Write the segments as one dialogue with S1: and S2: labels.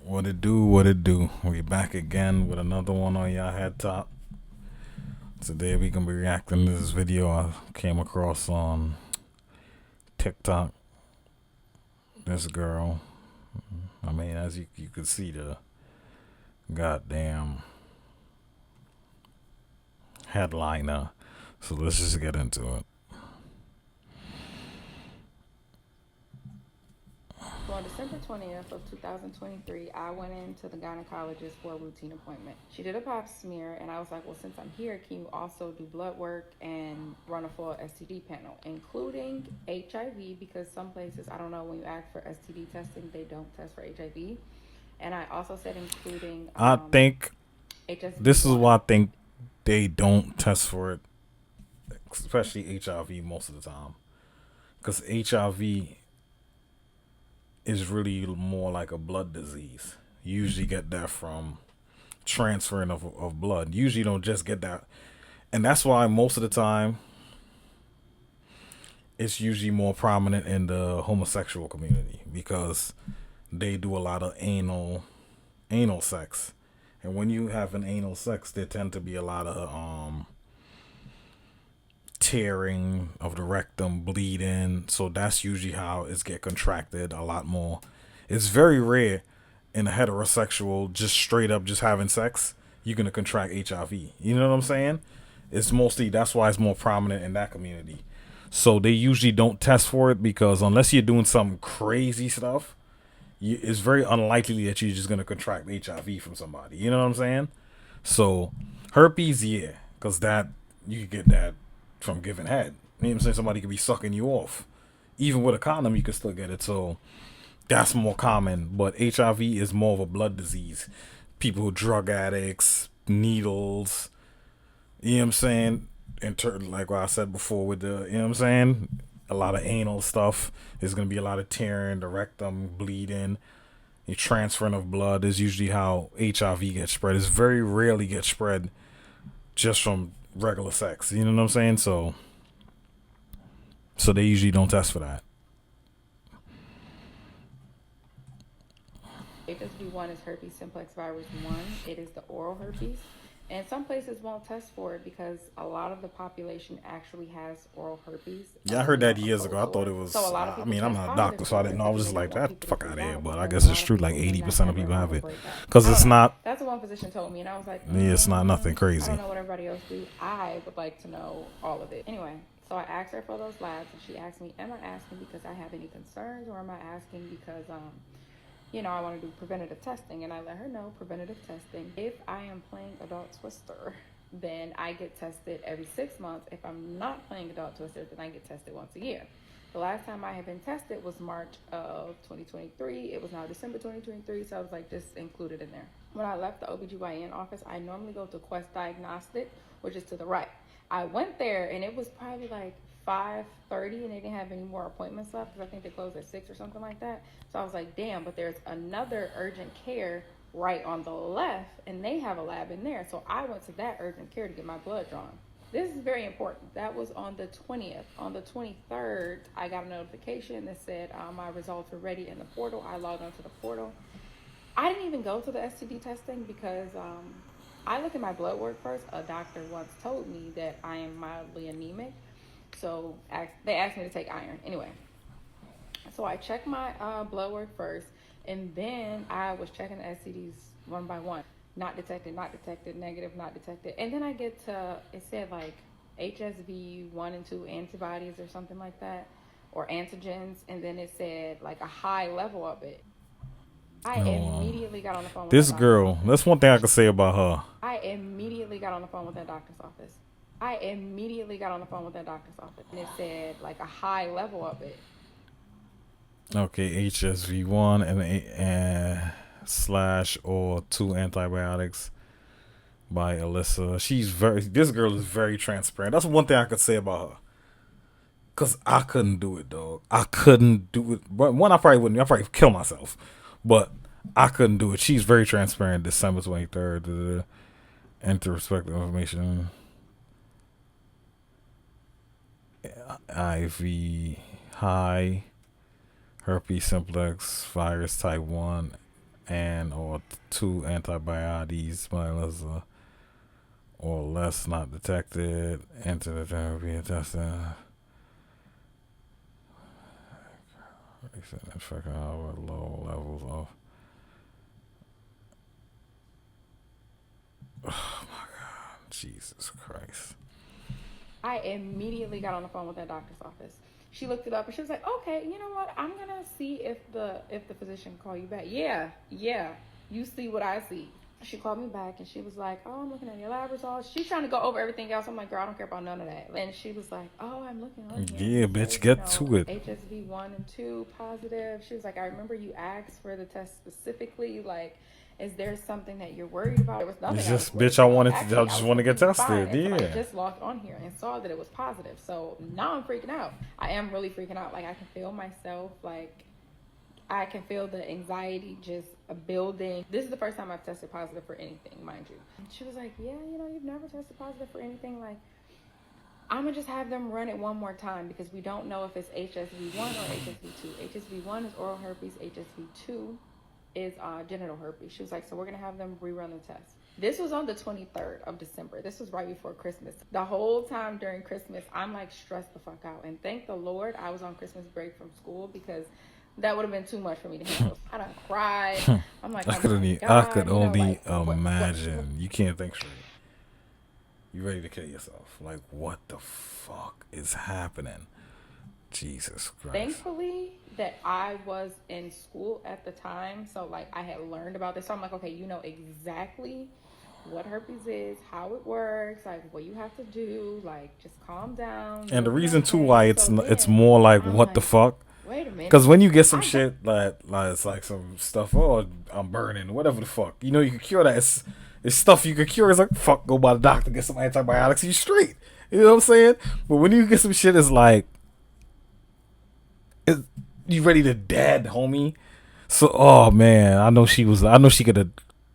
S1: What it do? What it do? We back again with another one on y'all head top. Today we gonna be reacting to this video I came across on TikTok. This girl, I mean, as you could see the goddamn headliner. So let's just get into it.
S2: So on December 20th of 2023, I went into the gynecologist for a routine appointment. She did a pap smear, and I was like, well, since I'm here, can you also do blood work and run a full STD panel, including HIV? Because some places, I don't know, when you ask for STD testing, they don't test for HIV. And I also said including
S1: I think this is why
S2: HSV1.
S1: I think they don't test for it, especially HIV most of the time, because HIV is really more like a blood disease. You usually get that from transferring of blood. Usually you don't just get that. And that's why most of the time it's usually more prominent in the homosexual community because they do a lot of anal sex. And when you have an anal sex, there tend to be a lot of tearing of the rectum, bleeding. So that's usually how it's get contracted a lot more. It's very rare in a heterosexual, just straight up just having sex, you're gonna contract HIV. You know what I'm saying? It's mostly that's why it's more prominent in that community. So they usually don't test for it because unless you're doing some crazy stuff, it's very unlikely that you're just gonna contract HIV from somebody. You know what I'm saying? So herpes, yeah, because that you could get that from giving head. You know what I'm saying? Somebody could be sucking you off. Even with a condom, you can still get it. So that's more common. But HIV is more of a blood disease. People who drug addicts, needles. You know what I'm saying? Like what I said before with the, you know what I'm saying? A lot of anal stuff. There's gonna be a lot of tearing, the rectum bleeding. The transferring of blood is usually how HIV gets spread. It's very rarely gets spread just from regular sex. You know what I'm saying? So they usually don't test for that.
S2: HSV1 is herpes simplex virus 1. It is the oral herpes. And some places won't test for it because a lot of the population actually has oral herpes,
S1: Yeah, I heard that years ago.
S2: opposed
S1: I
S2: to
S1: thought
S2: it.
S1: it
S2: So a
S1: was.
S2: lot of
S1: I
S2: people
S1: mean, I'm
S2: test
S1: not a
S2: positive
S1: doctor, so I
S2: for
S1: didn't
S2: it
S1: know. I was
S2: because
S1: just
S2: they don't
S1: like,
S2: want
S1: that
S2: people to
S1: fuck out
S2: freak
S1: of here.
S2: out
S1: But I
S2: because
S1: guess
S2: a
S1: it's
S2: lot of
S1: true. Like
S2: people may
S1: 80%
S2: not
S1: of
S2: have
S1: people
S2: it
S1: have it,
S2: like that.
S1: because
S2: I
S1: it's
S2: don't know.
S1: not.
S2: That's the one physician told me, and I was like,
S1: Yeah, it's not nothing
S2: I don't
S1: crazy.
S2: know what everybody else do. I would like to know all of it. Anyway, so I asked her for those labs, and she asked me, am I asking because I have any concerns, or am I asking because I want to do preventative testing? And I let her know preventative testing. If I am playing adult twister, then I get tested every 6 months. If I'm not playing adult twister, then I get tested once a year. The last time I had been tested was March of 2023. It was now December 2023, so I was like, just include it in there. When I left the OBGYN office, I normally go to Quest Diagnostic, which is to the right. I went there and it was probably like 5:30 and they didn't have any more appointments left because I think they closed at 6 or something like that. So I was like, damn, but there's another urgent care right on the left and they have a lab in there. So I went to that urgent care to get my blood drawn. This is very important. That was on the 20th. On the 23rd, I got a notification that said my results were ready in the portal. I logged onto the portal. I didn't even go to the STD testing because I look at my blood work first. A doctor once told me that I am mildly anemic. So they asked me to take iron. Anyway, so I checked my blood work first, and then I was checking the STDs one by one. Not detected, not detected, negative, not detected. And then I get to, it said like HSV 1 and 2 antibodies or something like that, or antigens. And then it said like a high level of it. I
S1: Oh,
S2: immediately got on the phone with that
S1: this
S2: doctor's
S1: girl.
S2: office.
S1: That's one thing I could say about her.
S2: I immediately got on the phone with that doctor's office. I immediately got on the phone with that doctor's office. And it said like a high level of it.
S1: Okay, HSV1 and slash or two antibiotics by Alyssa. This girl is very transparent. That's one thing I could say about her. Cause I couldn't do it, dog. I couldn't do it. But one, I probably wouldn't. I probably kill myself. But I couldn't do it. She's very transparent. December 23rd. Enter respective information. IV high herpes simplex virus type 1 and or two antibodies or less not detected into the therapy testing. Infection with low levels of. Oh my God, Jesus Christ!
S2: I immediately got on the phone with that doctor's office. She looked it up and she was like, "Okay, you know what? I'm gonna see if the physician can call you back." Yeah, yeah. You see what I see. She called me back and she was like, "Oh, I'm looking at your lab results." She's trying to go over everything else. I'm like, "Girl, I don't care about none of that." And she was like, "Oh, I'm looking on here and
S1: Yeah,
S2: it
S1: bitch,
S2: says, you
S1: get
S2: know,
S1: to it.
S2: HSV 1 and 2 positive." She was like, "I remember you asked for the test specifically. Like, is there something that you're worried about?" There was nothing
S1: It's
S2: I was
S1: just,
S2: worried
S1: bitch. I
S2: about.
S1: wanted to. I
S2: Actually, I
S1: just
S2: was
S1: want to get
S2: completely fine
S1: tested.
S2: until I
S1: Yeah.
S2: just logged on here and saw that it was positive. So now I'm freaking out. I am really freaking out. Like, I can feel myself, like, I can feel the anxiety just building. This is the first time I've tested positive for anything, mind you. And she was like, "Yeah, you know, you've never tested positive for anything. Like, I'm gonna just have them run it one more time because we don't know if it's HSV1 or HSV2. HSV1 is oral herpes. HSV2 is genital herpes." She was like, "So we're gonna have them rerun the test." This was on the 23rd of December. This was right before Christmas. The whole time during Christmas, I'm like stressed the fuck out. And thank the Lord I was on Christmas break from school because that would have been too much for me to handle. I done cried. I'm like, "Oh my
S1: I could
S2: God," you know,
S1: only
S2: like what
S1: imagine. You can't think straight. You ready to kill yourself? Like, what the fuck is happening? Jesus Christ.
S2: thankfully that I was in school at the time, so like I had learned about this. So I'm like, okay, you know exactly what herpes is, how it works, like what you have to do, like just calm down,
S1: And
S2: you'll
S1: the
S2: be
S1: reason too why
S2: okay. So
S1: it's
S2: then
S1: more like
S2: I'm
S1: what the
S2: like,
S1: fuck.
S2: wait a minute,
S1: Because when you get some
S2: I got
S1: shit like it's like some stuff, oh, I'm burning, whatever the fuck. You know, you can cure that. It's stuff you can cure. It's like, fuck, go by the doctor, get some antibiotics, you straight. You know what I'm saying? But when you get some shit, it's like, it, you ready to dead, homie. So, oh man, I know she could have,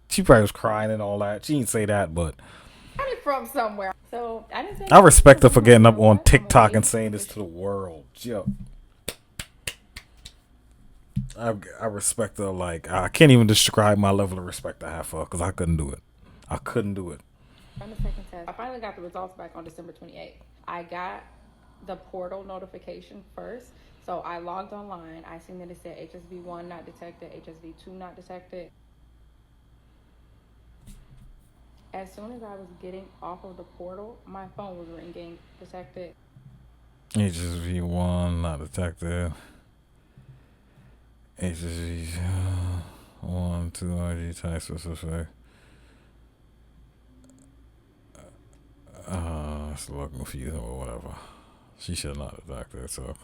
S1: she probably was crying and all that. She didn't say that, but
S2: it from somewhere. So I didn't say
S1: I
S2: nothing
S1: respect
S2: because
S1: her
S2: I'm
S1: for
S2: like,
S1: getting
S2: you
S1: up
S2: know
S1: on
S2: what? I'm gonna
S1: TikTok and
S2: wait
S1: saying this
S2: because
S1: to the world. Yo, I respect her. Like, I can't even describe my level of respect I have for her because I couldn't do it. I couldn't do it.
S2: on the second test, I finally got the results back on December 28th. I got the portal notification first. So I logged online. I seen that it said HSV1 not detected, HSV2 not detected. As soon as I was getting off of the portal, my phone was ringing, detected.
S1: HSV1 not detected. HSV1 2 IG type specific. It's a little confusing or whatever. She should not detect it. So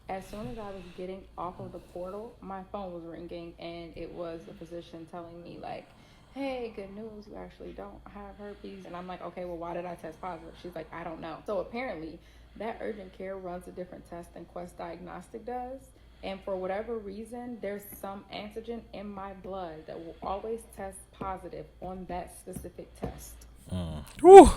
S2: As soon as I was getting off of the portal, my phone was ringing and it was the physician telling me like, "Hey, good news, you actually don't have herpes." And I'm like, "Okay, well, why did I test positive?" She's like, "I don't know." So apparently that urgent care runs a different test than Quest Diagnostic does. And for whatever reason, there's some antigen in my blood that will always test positive on that specific test.
S1: Woo.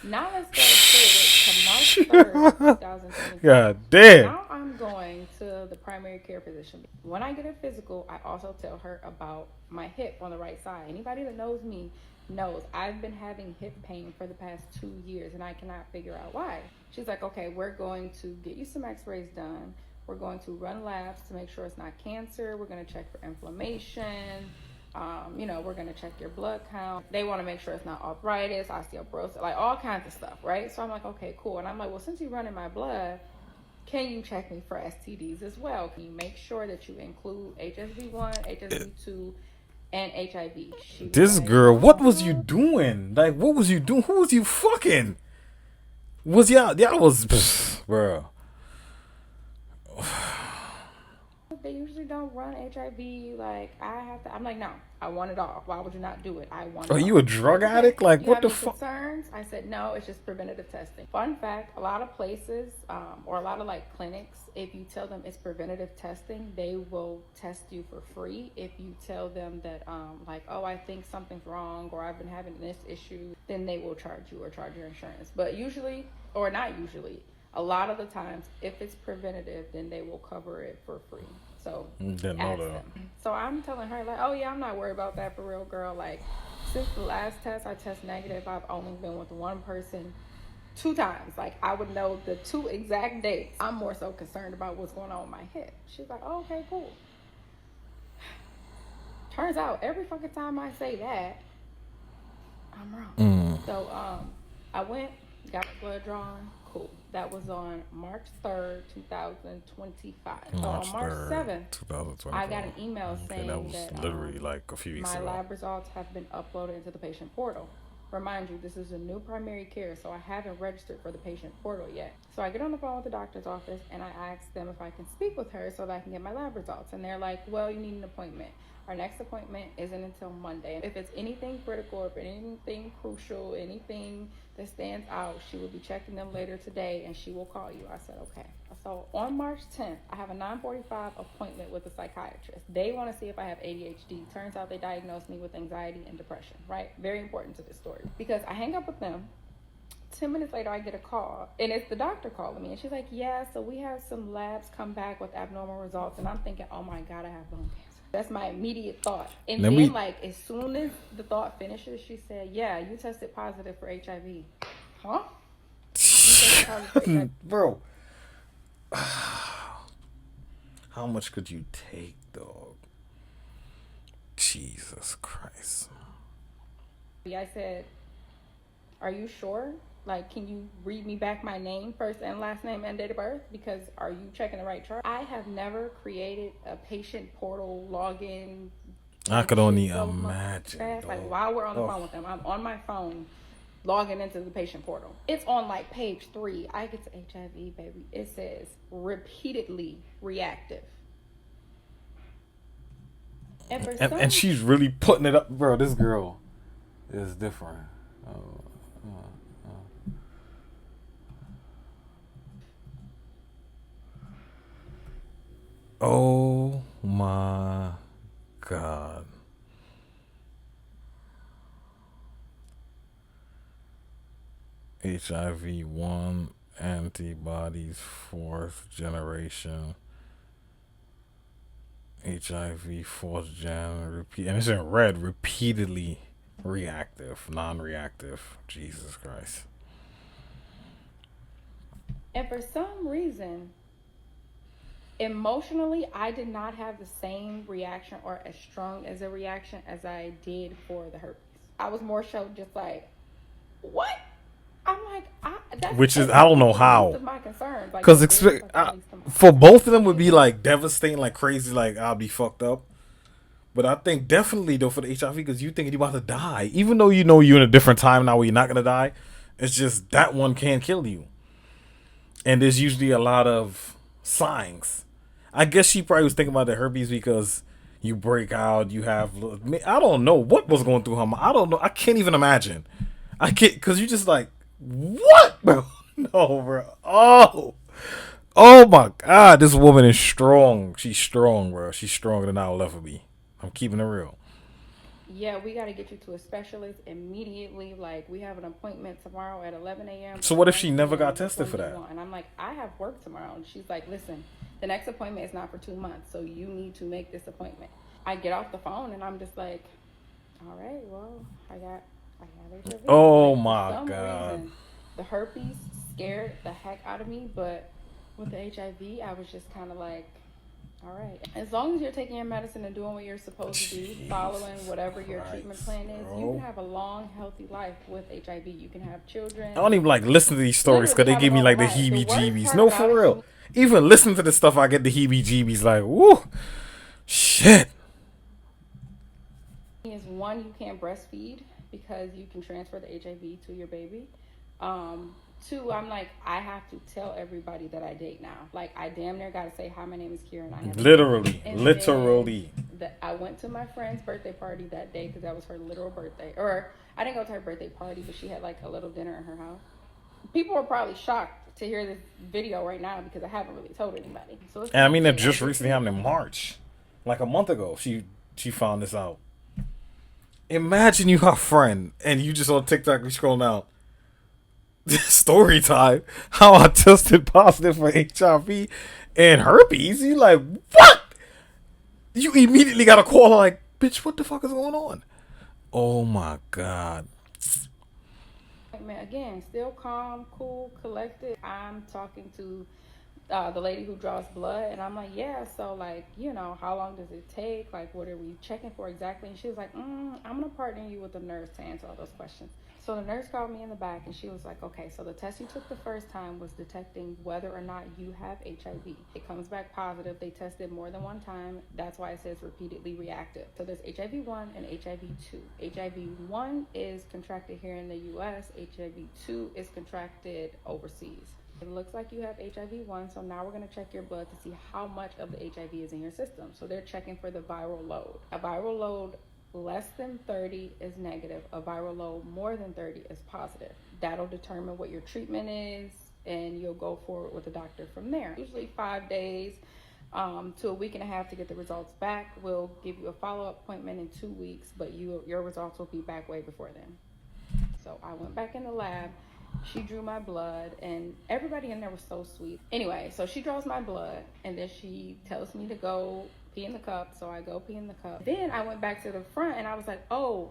S2: Now let's fast forward to March 3rd of 2025.
S1: God damn.
S2: Now I'm going to the primary care physician. When I get a physical, I also tell her about my hip on the right side. Anybody that knows me knows I've been having hip pain for the past 2 years and I cannot figure out why. She's like, "Okay, we're going to get you some x-rays done. We're going to run labs to make sure it's not cancer. We're going to check for inflammation. We're going to check your blood count. They want to make sure it's not arthritis, osteoporosis, like all kinds of stuff, right?" So I'm like, "Okay, cool." And I'm like, "Well, since you run in my blood, can you check me for STDs as well? Can you make sure that you include HSV1, HSV2, and HIV?" She was
S1: This
S2: like,
S1: girl, what was you doing? Like, what was you doing? Who was you fucking? Was y'all was, bro.
S2: "They usually don't run HIV. Like, I have to." I'm like, "No, I want it all. Why would you not do it? I want
S1: Are
S2: it
S1: you
S2: all."
S1: a
S2: She's like,
S1: drug
S2: "Okay,
S1: addict? Like,
S2: you
S1: what
S2: have
S1: the
S2: any
S1: fuck?
S2: concerns?" I said, "No, it's just preventative testing." Fun fact, a lot of places, or a lot of like clinics, if you tell them it's preventative testing, they will test you for free. If you tell them that, like, "Oh, I think something's wrong," or "I've been having this issue," then they will charge you or charge your insurance. But usually, or not usually, a lot of the times, if it's preventative, then they will cover it for free. So
S1: Didn't know
S2: ask
S1: that.
S2: them. So I'm telling her like, oh yeah, I'm not worried about that for real, girl. Like since the last test I test negative, I've only been with one person two times. Like I would know the two exact dates. I'm more so concerned about what's going on with my hip. She's like, oh, okay, cool. Turns out every fucking time I say that, I'm wrong. So I went, got my blood drawn. Cool. That was on March 3rd, 2025. So on
S1: March
S2: March
S1: 3rd,
S2: 7th, I
S1: 2025.
S2: got an email
S1: Okay, that
S2: saying
S1: was
S2: that
S1: literally like a few weeks
S2: my
S1: ago.
S2: lab results have been uploaded into the patient portal. Remind you, this is a new primary care, so I haven't registered for the patient portal yet. So I get on the phone with the doctor's office and I ask them if I can speak with her so that I can get my lab results. And they're like, well, you need an appointment. Our next appointment isn't until Monday. If it's anything critical, if anything crucial, anything that stands out, she will be checking them later today and she will call you. I said, okay. So on March 10th, I have a 9:45 appointment with a psychiatrist. They want to see if I have ADHD. Turns out they diagnosed me with anxiety and depression, right? Very important to this story. Because I hang up with them. 10 minutes later, I get a call, and it's the doctor calling me. And she's like, yeah, so we have some labs come back with abnormal results. And I'm thinking, oh my God, I have bone cancer. That's my immediate thought. And
S1: Let
S2: then,
S1: me,
S2: like, as soon as the thought finishes, she said, yeah, you tested positive for HIV. Huh? You tested positive for HIV?
S1: bro. How much could you take, dog? Jesus Christ.
S2: I said, are you sure? Like, can you read me back my name, first and last name, and date of birth? Because are you checking the right chart? I have never created a patient portal login.
S1: I could only imagine.
S2: Fast. Like, while we're on the phone with them, I'm on my phone logging into the patient portal. It's on like page 3. I get to HIV, baby. It says repeatedly reactive.
S1: And she's really putting it up, bro. This girl is different. Oh my God. HIV 1 antibodies 4th generation. HIV 4th gen repeat, and it's in red, repeatedly reactive, non-reactive. Jesus Christ.
S2: And for some reason, emotionally, I did not have the same reaction or as strong as a reaction as I did for the herpes. I was more so just like, what? I'm like,
S1: which is, I don't know how.
S2: Of my concerns,
S1: because for both of them would be like devastating, like crazy, like I'll be fucked up. But I think definitely though for the HIV, because you think you're about to die, even though you know you're in a different time now where you're not gonna die. It's just that one can kill you, and there's usually a lot of signs. I guess she probably was thinking about the herpes because you break out, you have. I don't know what was going through her mind. I don't know. I can't even imagine. I can't, because you just like, what, bro? No, bro. Oh my God, this woman is strong. She's strong, bro. She's stronger than I'll ever be. I'm keeping it real.
S2: Yeah, we got to get you to a specialist immediately. Like, we have an appointment tomorrow at 11 a.m.
S1: So what if she never got tested for that?
S2: And I'm like, I have work tomorrow. And she's like, listen, the next appointment is not for 2 months, so you need to make this appointment. I get off the phone and I'm just like, all right, well, I got HIV.
S1: Oh
S2: like,
S1: my God.
S2: Reason, the herpes scared the heck out of me, but with the HIV, I was just kind of like, all right. As long as you're taking your medicine and doing what you're supposed to do, following whatever your treatment plan is, you can have a long, healthy life with HIV. You can have children.
S1: I don't even like listen to these stories because they give me like the heebie-jeebies. No, for real. Even listening to this stuff, I get the heebie-jeebies. Like, woo, shit.
S2: Is one, you can't breastfeed because you can transfer the HIV to your baby. 2, I'm like, I have to tell everybody that I date now. Like, I damn near gotta say, hi, my name is Kieran.
S1: Literally.
S2: I went to my friend's birthday party that day because that was her literal birthday. Or I didn't go to her birthday party, but she had like a little dinner in her house. People were probably shocked to hear this video right now because I haven't really told anybody. So
S1: and I mean, that just recently happened in March, like a month ago. She found this out. Imagine you her friend and you just on TikTok you scrolling out. Story time. How I tested positive for HIV and herpes. You like, what? You immediately got a call like, bitch, what the fuck is going on? Oh my god.
S2: Man, again, still calm, cool, collected. I'm talking to the lady who draws blood, and I'm like, yeah, so like, how long does it take? Like, what are we checking for exactly? And she was like, I'm gonna partner you with the nurse to answer all those questions. So the nurse called me in the back, and she was like, okay, so the test you took the first time was detecting whether or not you have HIV. It comes back positive. They tested more than one time. That's why it says repeatedly reactive. So there's HIV 1 and HIV 2. HIV 1 is contracted here in the US. HIV 2 is contracted overseas. It looks like you have HIV 1, so now we're going to check your blood to see how much of the HIV is in your system. So they're checking for the viral load. A viral load less than 30 is negative. A viral load more than 30 is positive. That'll determine what your treatment is, and you'll go forward with the doctor from there. Usually 5 days to a week and a half to get the results back. We'll give you a follow-up appointment in 2 weeks, but your results will be back way before then. So I went back in the lab. She drew my blood, and everybody in there was so sweet. Anyway, so she draws my blood, and then she tells me to go pee in the cup. So I go pee in the cup. Then I went back to the front, and I was like, oh,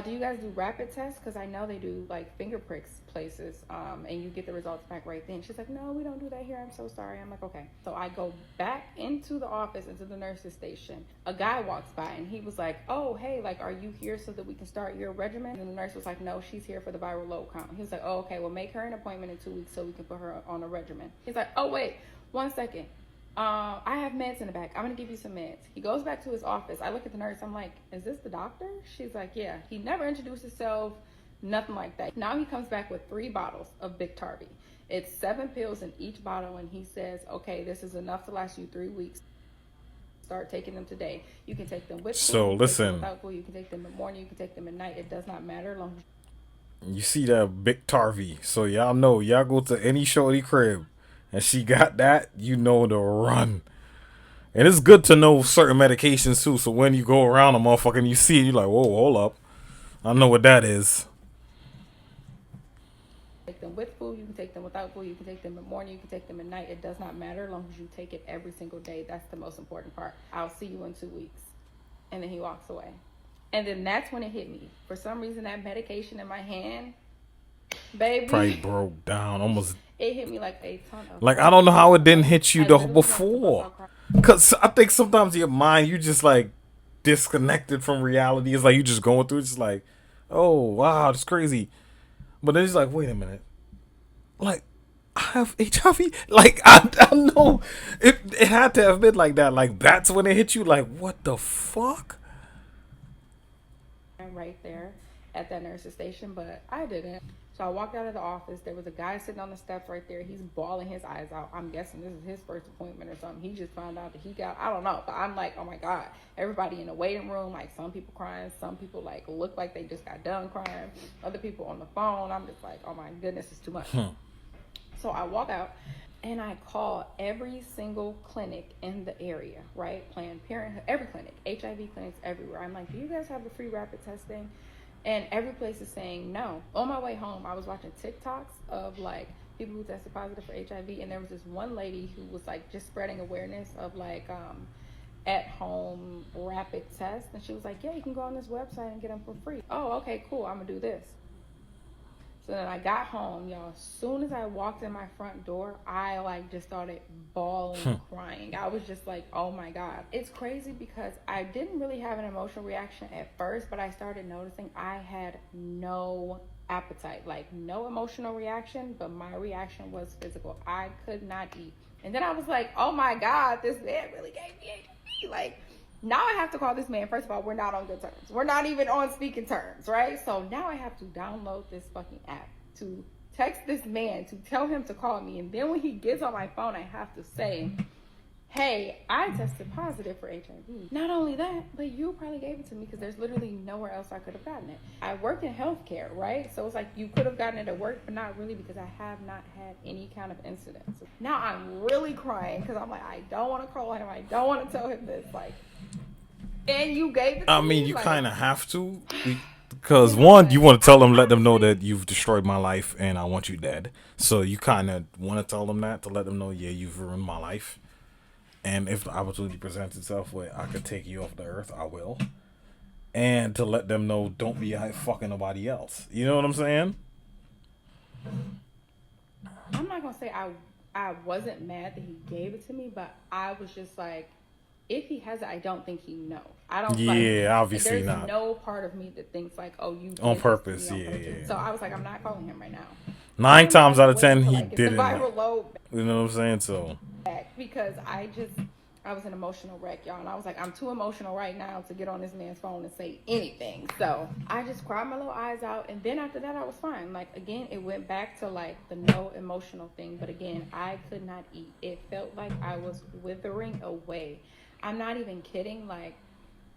S2: do you guys do rapid tests? Because I know they do like finger pricks places, and you get the results back right then. She's like, no, we don't do that here. I'm so sorry. I'm like, okay. So I go back into the office, into the nurse's station. A guy walks by, and he was like, oh, hey, like, are you here so that we can start your regimen? And the nurse was like, no, she's here for the viral load count. He was like, oh, okay, well, make her an appointment in 2 weeks so we can put her on a regimen. He's like, oh, wait, 1 second. I have meds in the back. I'm gonna give you some meds. He goes back to his office. I look at the nurse. I'm like, is this the doctor? She's like, yeah. He never introduced himself, nothing like that. Now he comes back with 3 bottles of Biktarvy. It's 7 pills in each bottle, and he says, okay, this is enough to last you 3 weeks. Start taking them today. You can take them with food,
S1: So
S2: you can take them
S1: listen,
S2: without food, you can take them in the morning, you can take them at night. It does not matter as long as
S1: you see that big Tarvy. So y'all know, y'all go to any shorty crib and she got that, you know to run. And it's good to know certain medications too. So when you go around a motherfucker and you see it, you're like, whoa, hold up. I know what that is.
S2: take them with food, you can take them without food, you can take them in the morning, you can take them at night. It does not matter as long as you take it every single day. That's the most important part. I'll see you in 2 weeks. And then he walks away. And then that's when it hit me. For some reason, that medication in my hand, baby,
S1: Probably broke down almost.
S2: it hit me like a ton of
S1: Like, I don't know how it didn't
S2: like,
S1: hit you
S2: I
S1: the
S2: literally wanted to bust
S1: before.
S2: out crying.
S1: Because I think sometimes your mind, you just like disconnected from reality. It's like you just going through it, just like, oh, wow, that's crazy. But then it's like, wait a minute. Like, I have HIV. Like, I know it had to have been like that. Like, that's when it hit you. Like, what the fuck?
S2: Right there at that nurse's station, but I didn't. So I walked out of the office. There was a guy sitting on the steps right there. He's bawling his eyes out. I'm guessing this is his first appointment or something. He just found out that he got, I don't know. But I'm like, oh my God. Everybody in the waiting room, like some people crying. Some people like look like they just got done crying. Other people on the phone. I'm just like, oh my goodness, it's too much. So I walk out and I call every single clinic in the area, right? Planned Parenthood, every clinic, HIV clinics everywhere. I'm like, do you guys have the free rapid testing? And every place is saying no. On my way home, I was watching TikToks of like people who tested positive for HIV, and there was this one lady who was like just spreading awareness of like at home rapid tests, and she was like, yeah, you can go on this website and get them for free. Oh, okay, cool. I'm gonna do this. So then I got home, y'all. As soon as I walked in my front door, I like just started bawling, crying. I was just like, oh my God. It's crazy because I didn't really have an emotional reaction at first, but I started noticing I had no appetite, like no emotional reaction, but my reaction was physical. I could not eat. And then I was like, oh my God, this man really gave me HIV. Like, now I have to call this man. First of all, we're not on good terms. We're not even on speaking terms, right? So now I have to download this fucking app to text this man to tell him to call me. And then when he gets on my phone, I have to say, hey, I tested positive for HIV. Not only that, but you probably gave it to me because there's literally nowhere else I could have gotten it. I work in healthcare, right? So it's like you could have gotten it at work, but not really because I have not had any kind of incidents. Now I'm really crying because I'm like, I don't want to call him. I don't want to tell him this. Like, and you gave it to
S1: I
S2: me?
S1: mean, you
S2: Like,
S1: kind of have to. Because, one, you want to tell them, let them know that you've destroyed my life and I want you dead. So you kind of want to tell them that to let them know, yeah, you've ruined my life. And if the opportunity presents itself where I could take you off the earth, I will. And to let them know, don't be out fucking nobody else. You know what I'm saying?
S2: I'm not gonna say I wasn't mad that he gave it to me, but I was just like, if he has it, I don't think he knows. I don't like.
S1: Yeah, obviously
S2: There's
S1: not.
S2: no part of me that thinks like, oh, you
S1: On
S2: did this to
S1: purpose,
S2: me on
S1: yeah,
S2: purpose.
S1: yeah.
S2: So I was like, I'm not calling him right now.
S1: Nine
S2: I'm
S1: times
S2: gonna
S1: out of
S2: wait
S1: 10,
S2: till
S1: he
S2: I get the
S1: didn't.
S2: viral load
S1: You know what I'm saying? So,
S2: back because I was an emotional wreck, y'all, and I was like, I'm too emotional right now to get on this man's phone and say anything. So I just cried my little eyes out, and then after that, I was fine. Like again, it went back to like the no emotional thing, but again, I could not eat. It felt like I was withering away. I'm not even kidding. Like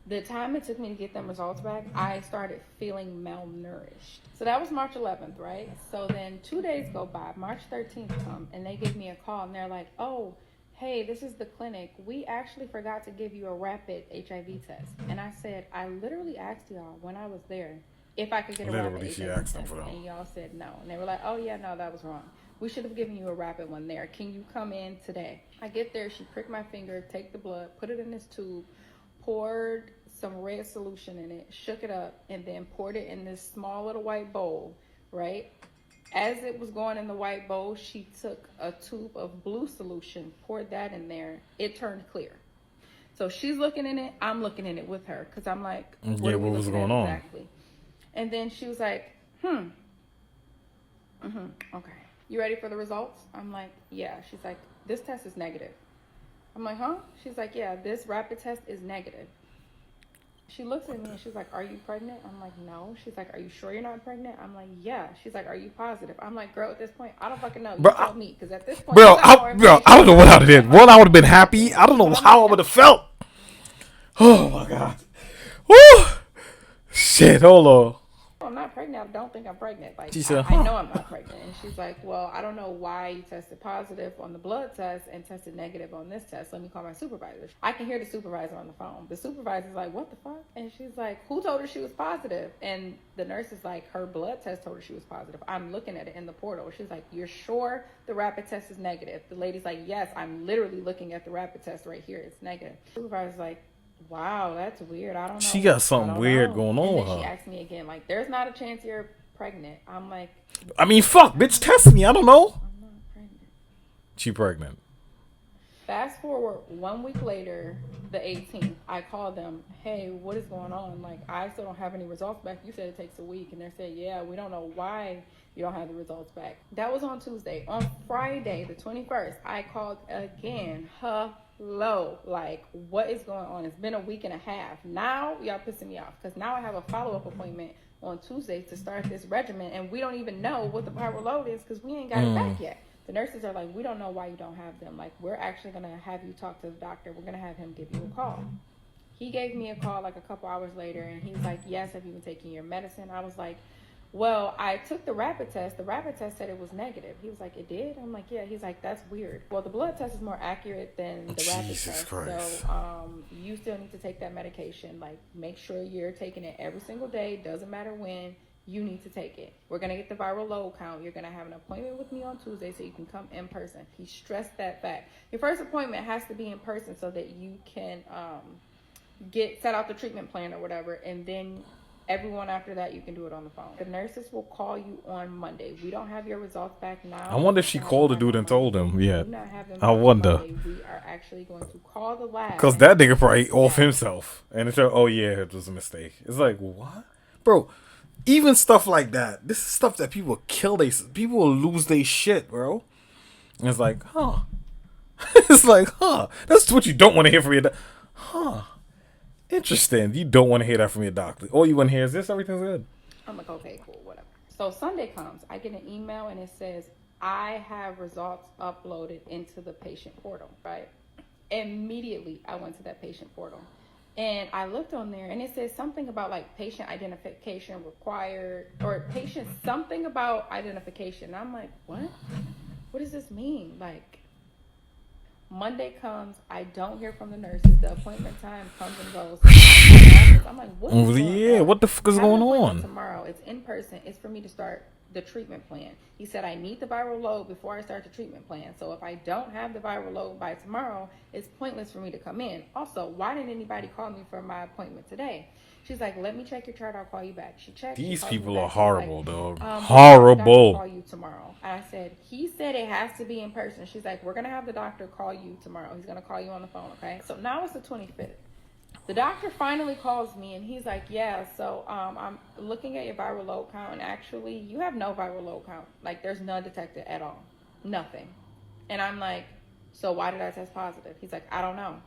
S2: the time it took me to get them results back, I started feeling malnourished. So that was March 11th, right? So then 2 days go by, March 13th come, and they give me a call, and they're like, oh, hey, this is the clinic. We actually forgot to give you a rapid HIV test. And I said, I literally asked y'all when I was there if I could get a rapid
S1: literally, she
S2: HIV
S1: asked them
S2: test.
S1: for them.
S2: And y'all said no. And they were like, oh, yeah, no, that was wrong. We should have given you a rapid one there. Can you come in today? I get there. She pricked my finger, take the blood, put it in this tube, poured some red solution in it, shook it up, and then poured it in this small little white bowl, right? As it was going in the white bowl, she took a tube of blue solution, poured that in there. It turned clear. So she's looking in it. I'm looking in it with her because I'm like, what
S1: Yeah,
S2: are we
S1: what was
S2: looking
S1: going
S2: at
S1: on?
S2: exactly? And then she was like, okay. You ready for the results? I'm like, yeah. She's like, this test is negative. I'm like, huh? She's like, yeah, this rapid test is negative. She looks at me and she's like, are you pregnant? I'm like, no. She's like, are you sure you're not pregnant? I'm like, yeah. She's like, are you positive? I'm like, girl, at this point, I don't fucking know. You
S1: Bro,
S2: tell me. Because at this point, you got more
S1: I
S2: information
S1: don't know
S2: than
S1: what
S2: me.
S1: I would have did. One, I would have been happy. I don't know how I would have felt. Oh my god. Woo! Shit, hold on.
S2: I'm not pregnant. I don't think I'm pregnant. Like,
S1: She said,
S2: I
S1: huh?
S2: know I'm not pregnant. And she's like, well, I don't know why you tested positive on the blood test and tested negative on this test. Let me call my supervisor. I can hear the supervisor on the phone. The supervisor's like, what the fuck? And she's like, who told her she was positive? And the nurse is like, her blood test told her she was positive. I'm looking at it in the portal. She's like, you're sure the rapid test is negative? The lady's like, yes, I'm literally looking at the rapid test right here. It's negative. The supervisor's like, wow, that's weird. I don't know.
S1: She got something weird going on with
S2: And then
S1: her.
S2: she asked me again, like, there's not a chance you're pregnant. I'm like,
S1: I mean, fuck, bitch, test me. I don't know.
S2: I'm not pregnant.
S1: She pregnant.
S2: Fast forward 1 week later, the 18th, I called them, hey, what is going on? Like, I still don't have any results back. You said it takes a week. And they said, yeah, we don't know why you don't have the results back. That was on Tuesday. On Friday, the 21st, I called again. Hello, like, what is going on? It's been a week and a half. Now, y'all pissing me off because now I have a follow-up appointment on Tuesday to start this regimen, and we don't even know what the viral load is because we ain't got it back yet. The nurses are like, we don't know why you don't have them. Like, we're actually going to have you talk to the doctor. We're going to have him give you a call. He gave me a call like a couple hours later, and he was like, yes, have you been taking your medicine? I was like, well, I took the rapid test. The rapid test said it was negative. He was like, it did? I'm like, yeah. He's like, that's weird. Well, the blood test is more accurate than the rapid test.
S1: Christ.
S2: So you still need to take that medication. Like, make sure you're taking it every single day. Doesn't matter when. You need to take it. We're going to get the viral load count. You're going to have an appointment with me on Tuesday so you can come in person. He stressed that fact. Your first appointment has to be in person so that you can set out the treatment plan or whatever, and then everyone after that you can do it on the phone. The nurses will call you on Monday. We don't have your results back now.
S1: I wonder if she called the dude and told him. Yeah.
S2: Do not have them
S1: I wonder.
S2: Monday. We are actually going to call the lab.
S1: Because that nigga probably off himself. And it's like, oh yeah, it was a mistake. It's like, what? Bro, even stuff like that. This is stuff that people people will lose their shit, bro. And it's like, huh. It's like, huh. That's what you don't want to hear from your doctor. Huh. Interesting. You don't want to hear that from your doctor. All you want to hear is this, everything's good.
S2: I'm like, okay, cool, whatever. So Sunday comes, I get an email and it says, I have results uploaded into the patient portal, right? Immediately, I went to that patient portal. And I looked on there and it says something about like patient identification required or patient something about identification. And I'm like, what? What does this mean? Like, Monday comes, I don't hear from the nurses. The appointment time comes and goes. I'm like, what is going on?
S1: What the fuck is going on?
S2: Tomorrow, it's in person. It's for me to start the treatment plan. He said, I need the viral load before I start the treatment plan. So if I don't have the viral load by tomorrow, it's pointless for me to come in. Also, why didn't anybody call me for my appointment today? She's like, let me check your chart. I'll call you back. She checked. She
S1: These
S2: calls me
S1: people are
S2: back. She's like,
S1: horrible, dog.
S2: we're gonna have the doctor
S1: Horrible.
S2: call you tomorrow. And I said, he said it has to be in person. She's like, we're gonna have the doctor call you tomorrow. He's gonna call you on the phone, okay? So now it's the 25th. The doctor finally calls me and he's like, yeah, so I'm looking at your viral load count, and actually you have no viral load count. Like, there's none detected at all. Nothing. And I'm like, so why did I test positive? He's like, I don't know.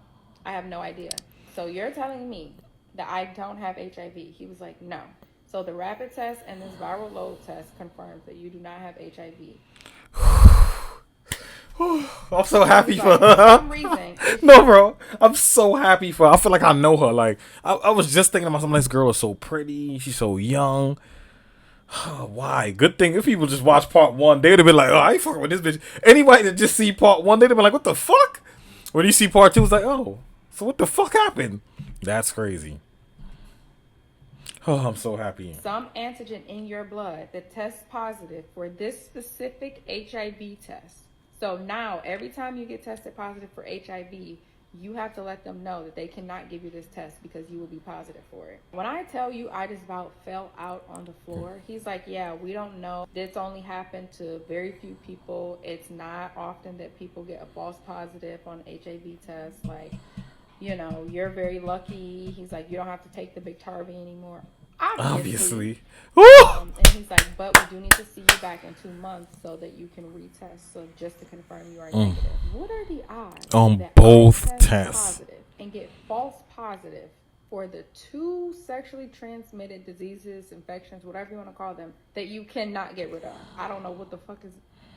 S2: I have no idea. So you're telling me that I don't have HIV? He was like, no. So the rapid test and this viral load test confirms that you do not have HIV.
S1: I'm so happy for
S2: Like, for
S1: her.
S2: some reason,
S1: No, bro. I'm so happy for her. I feel like I know her. Like, I was just thinking about something. This girl is so pretty. She's so young. Why? Good thing if people just watch part one, they'd have been like, oh, I ain't fucking with this bitch. Anybody that just see part one, they'd have been like, what the fuck? When you see part two, it's like, oh, so what the fuck happened? That's crazy. Oh, I'm so happy.
S2: some antigen in your blood that tests positive for this specific HIV test. So now, every time you get tested positive for HIV, you have to let them know that they cannot give you this test because you will be positive for it. When I tell you I just about fell out on the floor, he's like, yeah, we don't know. This only happened to very few people. It's not often that people get a false positive on HIV test. Like, you're very lucky. He's like, you don't have to take the Biktarvy anymore.
S1: Obviously.
S2: And he's like, but we do need to see you back in 2 months so that you can retest. So just to confirm you are negative. What are the odds
S1: On
S2: that
S1: both
S2: I test
S1: tests.
S2: positive and get false positive for the 2 sexually transmitted diseases, infections, whatever you want to call them, that you cannot get rid of? I don't know what the fuck is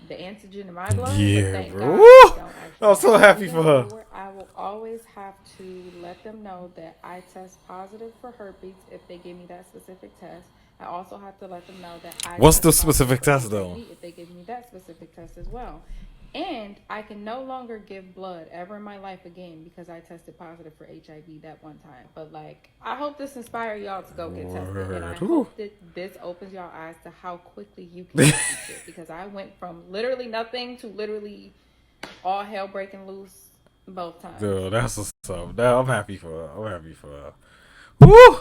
S2: the antigen in my blood.
S1: Yeah,
S2: but thank
S1: bro.
S2: God
S1: Woo!
S2: I don't actually.
S1: I'm so happy for her.
S2: Forward, I will always have to let them know that I test positive for herpes if they give me that specific test. I also have to let them know that I
S1: What's
S2: test
S1: the specific
S2: positive
S1: test,
S2: for
S1: though?
S2: HIV if they give me that specific test as well. And I can no longer give blood ever in my life again because I tested positive for HIV that one time. But like, I hope this inspires y'all to go get tested, and I hope that this opens y'all eyes to how quickly you can get this shit. Because I went from literally nothing to literally all hell breaking loose both times.
S1: Dude, that's what's up. I'm happy for her. I'm happy for her. Woo!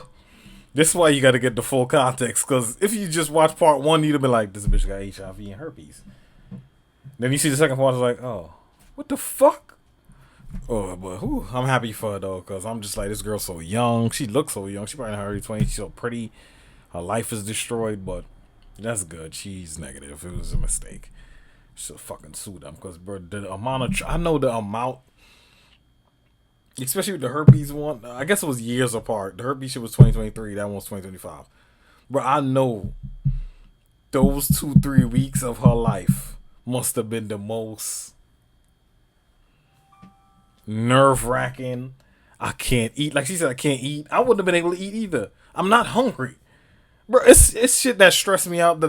S1: This is why you got to get the full context. Because if you just watch part one, you'd have been like, this bitch got HIV and herpes. Then you see the second part, it's like, oh, what the fuck? Oh, but I'm happy for her, though. Because I'm just like, this girl's so young. She looks so young. She probably in her early 20s. She's so pretty. Her life is destroyed. But that's good. She's negative. It was a mistake. Should fucking sue them. Because, bro, the amount of... I know the amount... Especially with the herpes one. I guess it was years apart. The herpes shit was 2023. That one was 2025. But I know those 2-3 weeks of her life must have been the most nerve-wracking. I can't eat. Like she said, I can't eat. I wouldn't have been able to eat either. I'm not hungry. Bro, it's shit that stressed me out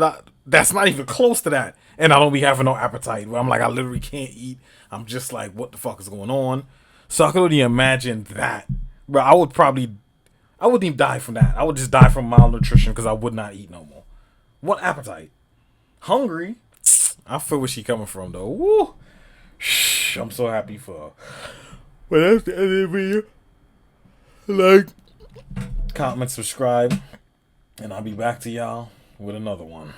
S1: that's not even close to that. And I don't be having no appetite. Where I'm like, I literally can't eat. I'm just like, what the fuck is going on? So I could only imagine that. Bro, I wouldn't even die from that. I would just die from malnutrition because I would not eat no more. What appetite? Hungry? I feel where she coming from, though. Woo! Shh, I'm so happy for her. But that's the end of the video. Like, comment, subscribe, and I'll be back to y'all with another one.